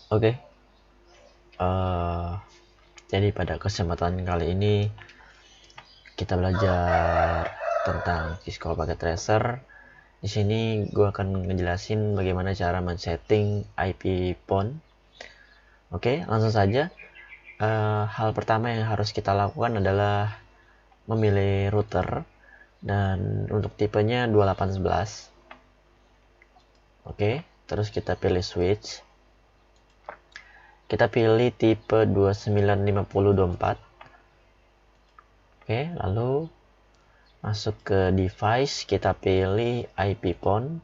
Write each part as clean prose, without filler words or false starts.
Oke, jadi pada kesempatan kali ini kita belajar tentang Visual Packet Tracer. Di sini gue akan ngejelasin bagaimana cara men-setting IP PON. Oke, langsung saja. Hal pertama yang harus kita lakukan adalah memilih router, dan untuk tipenya 2811. Oke, terus kita pilih switch. Kita pilih tipe 295024. Oke, lalu masuk ke device, kita pilih IP PON.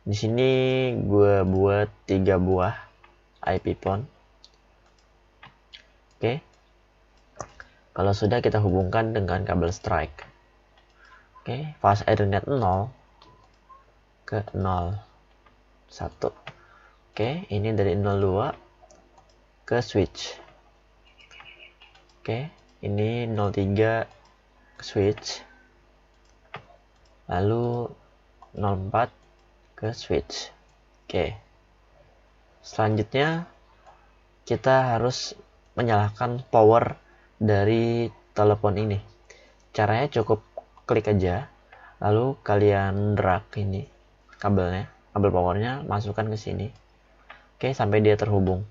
Di sini gue buat 3 buah IP PON. Oke. Kalau sudah, kita hubungkan dengan kabel strike. Oke, fast Ethernet 0 ke 01. Oke, ini dari 02 ke switch. Oke, ini 03 ke switch. Lalu 04 ke switch. Oke. Selanjutnya kita harus menyalakan power dari telepon ini. Caranya cukup klik aja, lalu kalian drag ini kabelnya, kabel powernya masukkan ke sini. Oke, sampai dia terhubung.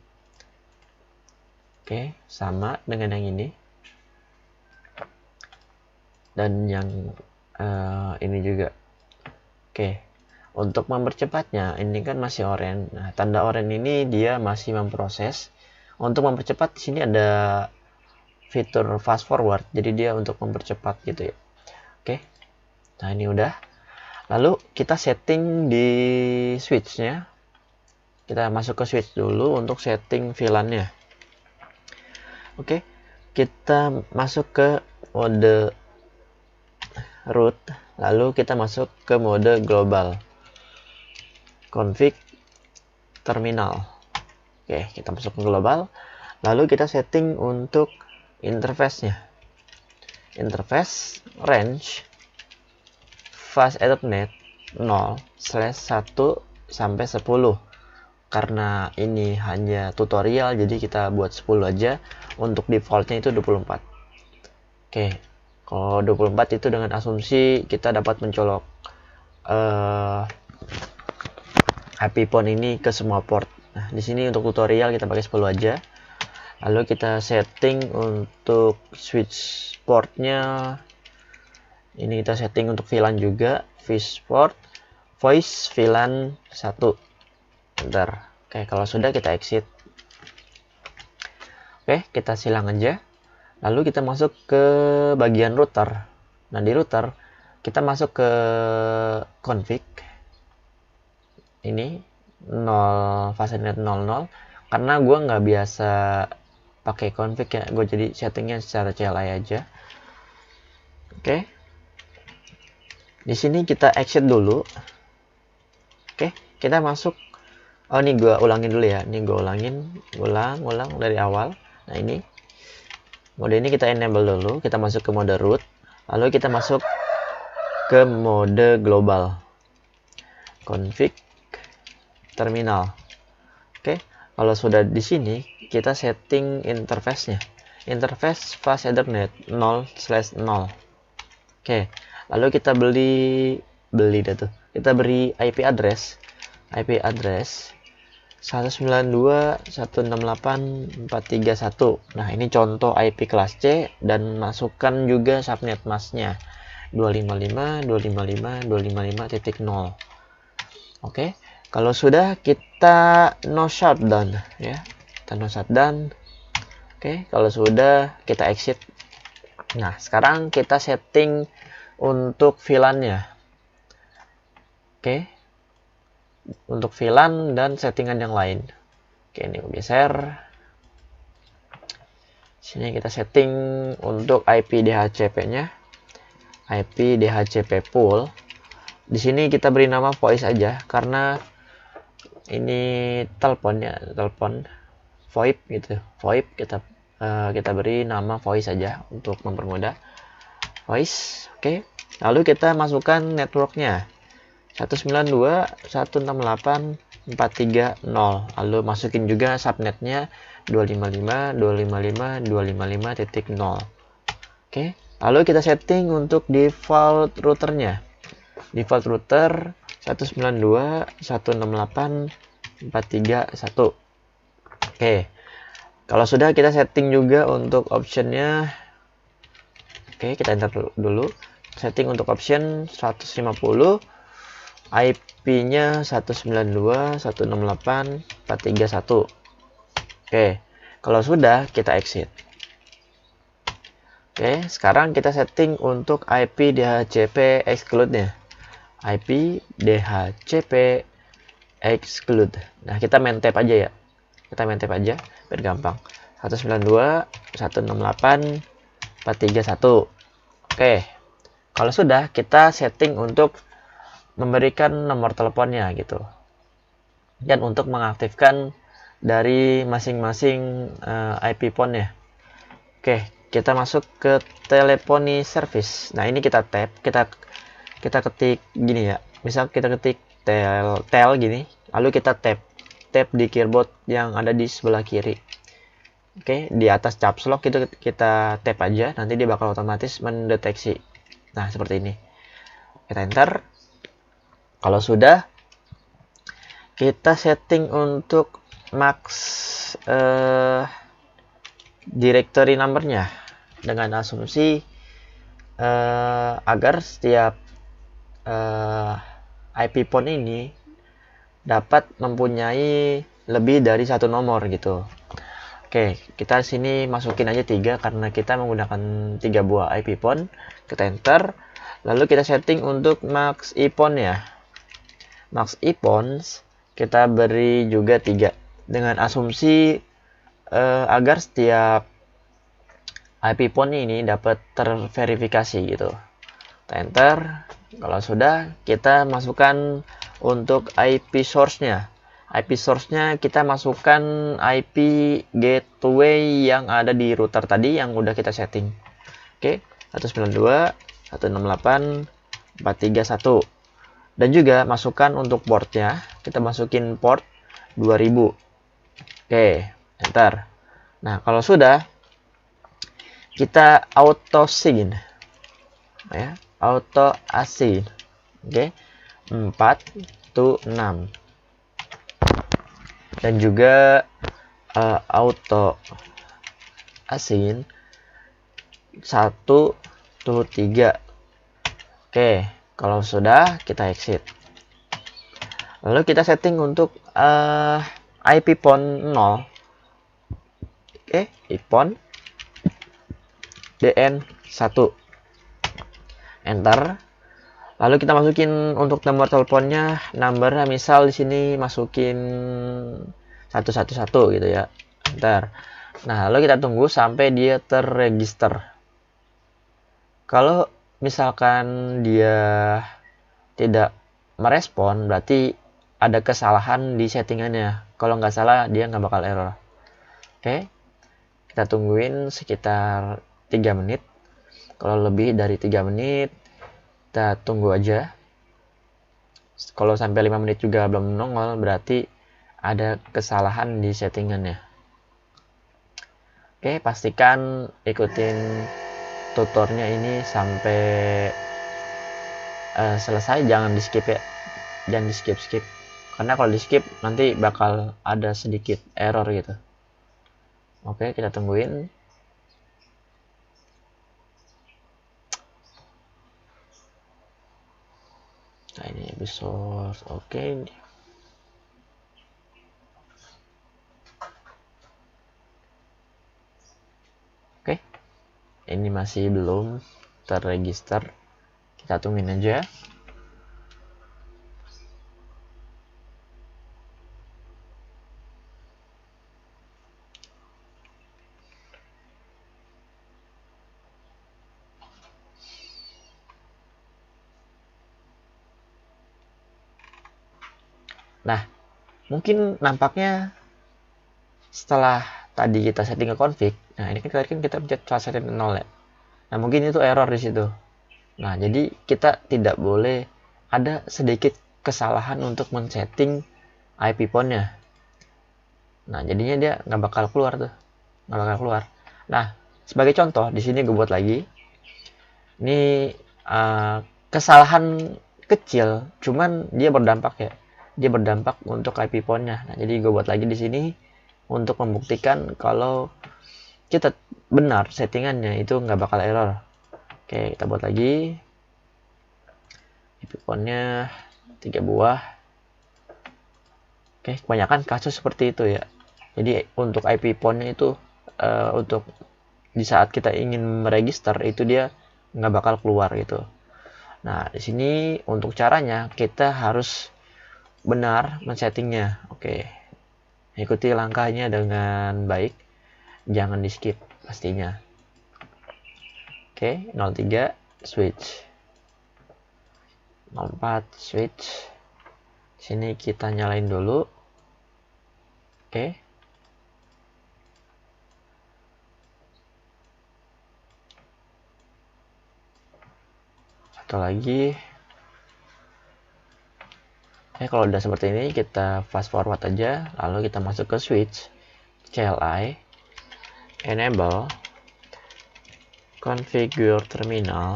Oke, sama dengan yang ini dan yang ini juga. Oke, untuk mempercepatnya, ini kan masih oranye. Nah, tanda oranye ini dia masih memproses. Untuk mempercepat, di sini ada fitur fast forward, jadi dia untuk mempercepat gitu ya. Oke, nah ini udah. Lalu kita setting di switchnya. Kita masuk ke switch dulu untuk setting VLAN-nya. Oke, kita masuk ke mode root, lalu kita masuk ke mode global, config terminal. Oke, kita masuk ke global, lalu kita setting untuk interface-nya. Interface range fast Ethernet 0/1 sampai 10. Karena ini hanya tutorial, jadi kita buat 10 aja. Untuk defaultnya itu 24. Oke, kalau 24 itu dengan asumsi kita dapat mencolok IP PON ini ke semua port. Nah, di sini untuk tutorial kita pakai 10 aja. Lalu kita setting untuk switch portnya. Ini kita setting untuk VLAN juga, port voice VLAN 1. Bentar. Oke, kalau sudah kita exit. Oke, kita silang aja. Lalu kita masuk ke bagian router. Nah, di router kita masuk ke config. Ini 0 fastnet 00. Karena gue nggak biasa pakai config ya, gue jadi settingnya secara CLI aja. Oke. Di sini kita exit dulu. Oke, kita masuk. Oh, ini gue ulangin dulu ya. Ini gue ulang dari awal. Nah, ini mode ini kita enable dulu. Kita masuk ke mode root. Lalu kita masuk ke mode global, config terminal. Oke, kalau sudah di sini kita setting interface-nya. Interface fast Ethernet 0/0. Oke, lalu kita kita beri IP address 192.168.431. Nah, ini contoh IP kelas C, dan masukkan juga subnet masknya 255.255.255.0. Oke, kalau sudah kita no shutdown ya. Kita no shutdown. Oke, kalau sudah kita exit. Nah, sekarang kita setting untuk VLAN-nya. Oke. Untuk VLAN dan settingan yang lain. Oke, ini gue geser. Sini kita setting untuk IP DHCP-nya. IP DHCP pool. Di sini kita beri nama voice aja, karena ini telepon ya, telepon VoIP gitu. VoIP kita beri nama voice aja untuk mempermudah. Voice, oke. Lalu kita masukkan networknya. 192.168 430. Lalu masukin juga subnetnya 255.255.255.0. Oke, lalu kita setting untuk default routernya. Default router 192.168.431. Oke, kalau sudah, kita setting juga untuk optionnya. Oke, kita enter dulu. Setting untuk option 150, IP-nya 192.168.431. Oke, kalau sudah, kita exit. Oke, sekarang kita setting untuk IP DHCP exclude-nya. IP DHCP exclude. Nah, kita main tab aja ya. Kita main tab aja biar gampang. 192.168.431. Oke, kalau sudah, kita setting untuk memberikan nomor teleponnya gitu, dan untuk mengaktifkan dari masing-masing IP phone-nya. Oke, kita masuk ke teleponi service. Nah, ini kita tab, kita ketik gini ya. Misal kita ketik tel gini, lalu kita tab di keyboard yang ada di sebelah kiri. Oke, di atas caps lock itu kita tap aja, nanti dia bakal otomatis mendeteksi. Nah, seperti ini. Kita enter. Kalau sudah, kita setting untuk max directory number-nya dengan asumsi agar setiap IP phone ini dapat mempunyai lebih dari satu nomor gitu. Oke, kita sini masukin aja 3 karena kita menggunakan 3 buah IP phone. Kita enter. Lalu kita setting untuk max iPhone ya. Max iPhones kita beri juga 3 dengan asumsi agar setiap IP phone ini dapat terverifikasi gitu. Kita enter. Kalau sudah, kita masukkan untuk IP source-nya. IP source-nya kita masukkan IP gateway yang ada di router tadi yang udah kita setting. Oke, 192.168.431. Dan juga masukkan untuk portnya, kita masukin port 2000. Oke, enter. Nah, kalau sudah, kita auto sign ya, auto assign. Oke, 426. Dan juga auto assign 123. Oke, kalau sudah, kita exit. Lalu kita setting untuk IP phone 0. Oke, iPhone DN1. Enter. Lalu kita masukin untuk nomor teleponnya, numbernya misal di sini masukin 111 gitu ya. Enter. Nah, lalu kita tunggu sampai dia terregister. Kalau misalkan dia tidak merespon, berarti ada kesalahan di settingannya. Kalau nggak salah, dia nggak bakal error. Oke, kita tungguin sekitar 3 menit. Kalau lebih dari 3 menit, kita tunggu aja. Kalau sampai 5 menit juga belum nongol, berarti ada kesalahan di settingannya. Oke, pastikan ikutin tutornya ini sampai selesai. Jangan di skip ya, jangan di skip karena kalau di skip nanti bakal ada sedikit error gitu. Oke, kita tungguin. Nah, ini source. Oke. Oke. Ini masih belum terregister. Kita tungguin aja. Nah, mungkin nampaknya setelah tadi kita setting ke config, nah ini kan kita pencet translate 0 ya. Nah, mungkin itu error di situ. Nah, jadi kita tidak boleh ada sedikit kesalahan untuk men-setting IP pon-nya. Nah, jadinya dia nggak bakal keluar tuh. Nggak bakal keluar. Nah, sebagai contoh, di sini gue buat lagi. Ini kesalahan kecil, cuman dia berdampak ya. Dia berdampak untuk IP pon-nya. Nah, jadi gue buat lagi di sini untuk membuktikan kalau kita benar settingannya itu nggak bakal error. Oke, kita buat lagi. IP pon-nya 3 buah. Oke, kebanyakan kasus seperti itu ya. Jadi untuk IP pon-nya itu untuk di saat kita ingin meregister itu dia nggak bakal keluar gitu. Nah, di sini untuk caranya kita harus benar men-settingnya. Oke, ikuti langkahnya dengan baik, jangan di skip pastinya. Oke, 03 switch, 04 switch. Sini kita nyalain dulu. Oke. Satu lagi. Kalau udah seperti ini kita fast forward aja, lalu kita masuk ke switch CLI, enable, configure terminal,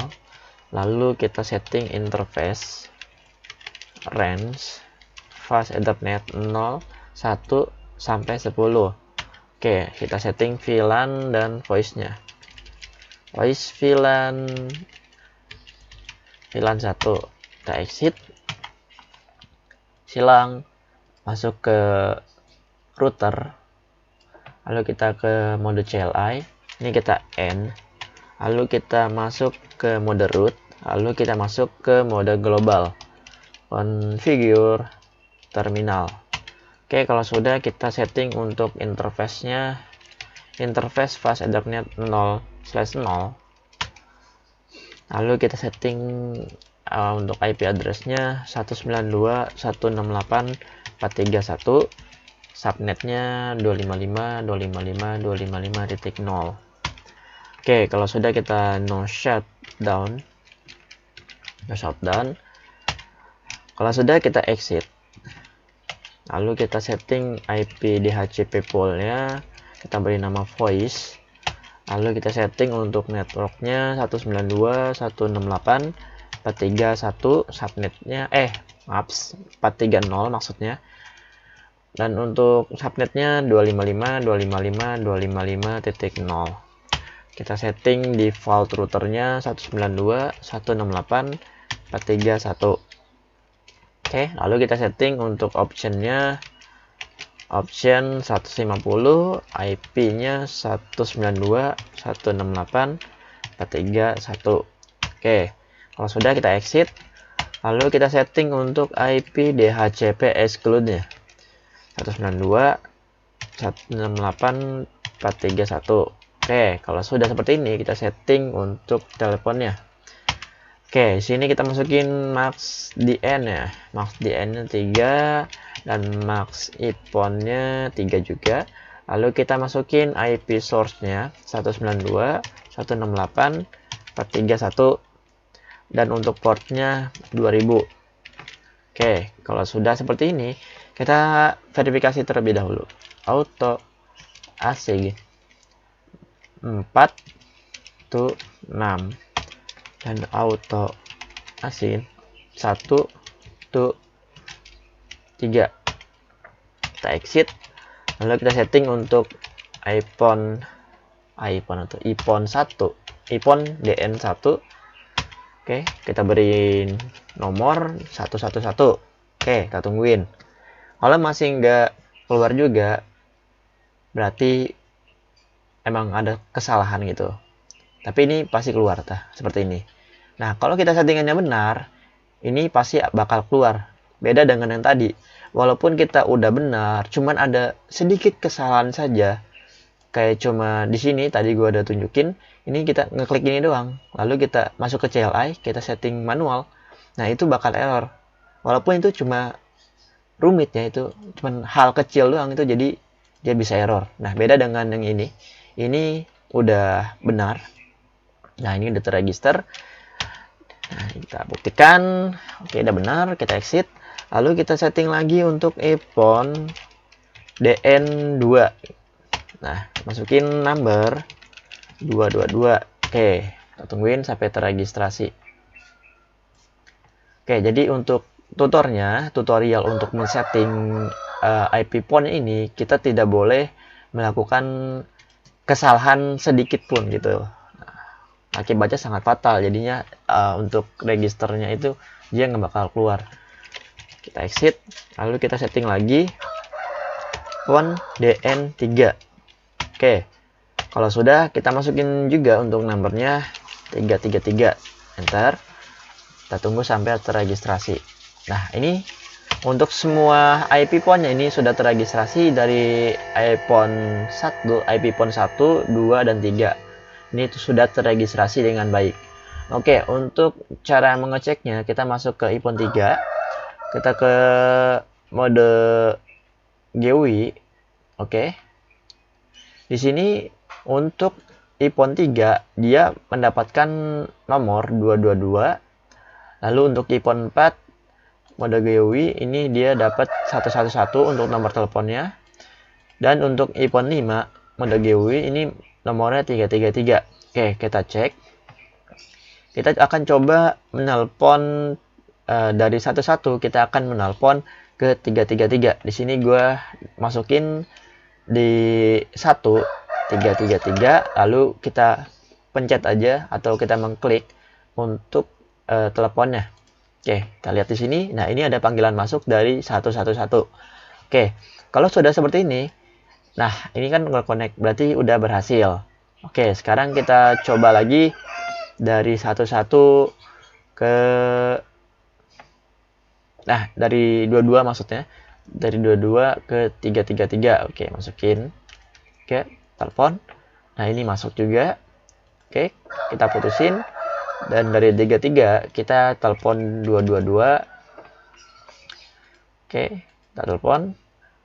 lalu kita setting interface, range, fast Ethernet 0, 1 sampai 10. Oke, kita setting VLAN dan voice-nya. Voice VLAN 1, kita exit, silang, masuk ke router, lalu kita ke mode CLI, ini kita end, lalu kita masuk ke mode root, lalu kita masuk ke mode global, configure terminal. Oke, kalau sudah kita setting untuk interface-nya, interface fast Ethernet 0/0, lalu kita setting untuk IP address-nya 192.168.431, subnetnya 255.255.255.0. Oke, kalau sudah kita no shutdown, kalau sudah kita exit, lalu kita setting IP DHCP pool-nya, kita beri nama voice, lalu kita setting untuk networknya 192.168.431, subnetnya 430 maksudnya, dan untuk subnetnya 255.255.255.0. kita setting default routernya 192.168.431. Oke, lalu kita setting untuk optionnya, option 150, IP-nya 192.168.431. Oke, kalau sudah kita exit, lalu kita setting untuk IP DHCP exclude-nya 192.168.431. Oke, kalau sudah seperti ini kita setting untuk teleponnya. Oke, sini kita masukin max DN ya. Max DN-nya 3 dan max IPON-nya 3 juga. Lalu kita masukin IP source-nya 192.168.431 dan untuk port-nya 2000. Oke, kalau sudah seperti ini, kita verifikasi terlebih dahulu. Auto AC 4 to 6 dan auto asin 1 to 3. Kita exit, lalu kita setting untuk IPON atau IPON 1, IPON DN1. Oke, kita beri nomor 111. Oke, kita tungguin. Kalau masih nggak keluar juga, berarti emang ada kesalahan gitu. Tapi ini pasti keluar seperti ini. Nah, kalau kita settingannya benar, ini pasti bakal keluar. Beda dengan yang tadi. Walaupun kita udah benar, cuman ada sedikit kesalahan saja. Kayak cuma di sini tadi gua ada tunjukin, ini kita ngeklik ini doang. Lalu kita masuk ke CLI, kita setting manual. Nah, itu bakal error. Walaupun itu cuma rumit ya, itu cuman hal kecil doang itu, jadi dia bisa error. Nah, beda dengan yang ini. Ini udah benar. Nah, ini udah terregister. Nah, kita buktikan. Oke, udah benar. Kita exit. Lalu kita setting lagi untuk EPON DN2. Nah, masukin number 222. Oke, kita tungguin sampai terregistrasi. Oke, jadi untuk tutorial untuk men-setting IP PON ini, kita tidak boleh melakukan kesalahan sedikit pun gitu. Nah, akibatnya sangat fatal. Jadinya untuk registernya itu dia nggak bakal keluar. Kita exit, lalu kita setting lagi PON DN3. Oke, kalau sudah, kita masukin juga untuk nomornya 333. Enter. Kita tunggu sampai terregistrasi. Nah, ini untuk semua IP PON-nya ini sudah terregistrasi dari iPhone 1, IP PON 1, 2, dan 3. Ini sudah terregistrasi dengan baik. Oke, untuk cara mengeceknya, kita masuk ke iPhone 3. Kita ke mode GUI. Oke. Di sini untuk iPhone 3 dia mendapatkan nomor 222. Lalu untuk iPhone 4 mode GUI ini dia dapat 111 untuk nomor teleponnya. Dan untuk iPhone 5 mode GUI ini nomornya 333. Oke, kita cek. Kita akan coba menelpon dari 11, kita akan menelpon ke 333. Di sini gue masukin di 1333, lalu kita pencet aja atau kita mengklik untuk teleponnya. Oke, kita lihat di sini. Nah, ini ada panggilan masuk dari 111. Oke, kalau sudah seperti ini, nah ini kan connect, berarti udah berhasil. Oke, sekarang kita coba lagi dari 11 ke, nah dari 22 maksudnya, dari 22 ke 333. Oke, masukin. Oke, telepon. Nah, ini masuk juga. Oke, kita putusin. Dan dari 33 kita telepon 222. Oke, kita telepon.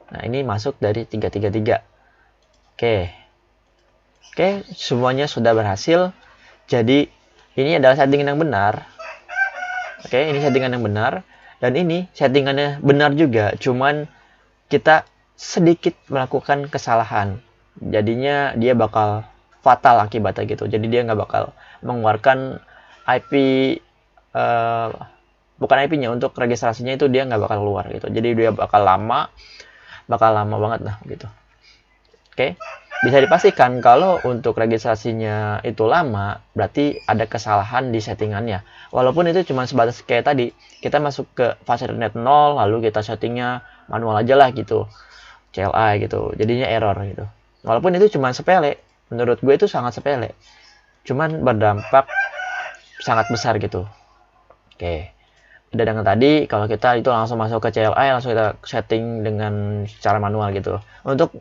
Nah, ini masuk dari 333. Oke. Oke, semuanya sudah berhasil. Jadi, ini adalah settingan yang benar. Oke, ini settingan yang benar. Dan ini settingannya benar juga. Cuman kita sedikit melakukan kesalahan. Jadinya dia bakal fatal akibatnya gitu. Jadi dia nggak bakal mengeluarkan IP, bukan IP-nya, untuk registrasinya itu dia nggak bakal keluar gitu. Jadi dia bakal lama banget lah gitu. Oke, bisa dipastikan kalau untuk registrasinya itu lama, berarti ada kesalahan di settingannya. Walaupun itu cuma sebatas kayak tadi, kita masuk ke Fasilitas 0, lalu kita settingnya manual aja lah gitu, CLI gitu, jadinya error gitu. Walaupun itu cuma sepele, menurut gue itu sangat sepele, cuman berdampak sangat besar gitu. Oke, udah dengan tadi, kalau kita itu langsung masuk ke CLI, langsung kita setting dengan secara manual gitu. Untuk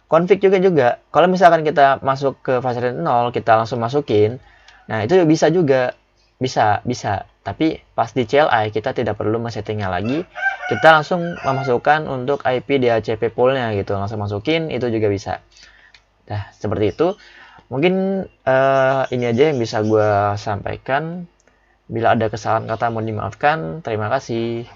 config juga, kalau misalkan kita masuk ke Fasilitas 0, kita langsung masukin, nah itu bisa juga, bisa. Tapi pas di CLI kita tidak perlu men-settingnya lagi, kita langsung memasukkan untuk IP DHCP poolnya gitu, langsung masukin, itu juga bisa. Nah, seperti itu. Mungkin ini aja yang bisa gue sampaikan. Bila ada kesalahan kata mohon dimaafkan. Terima kasih.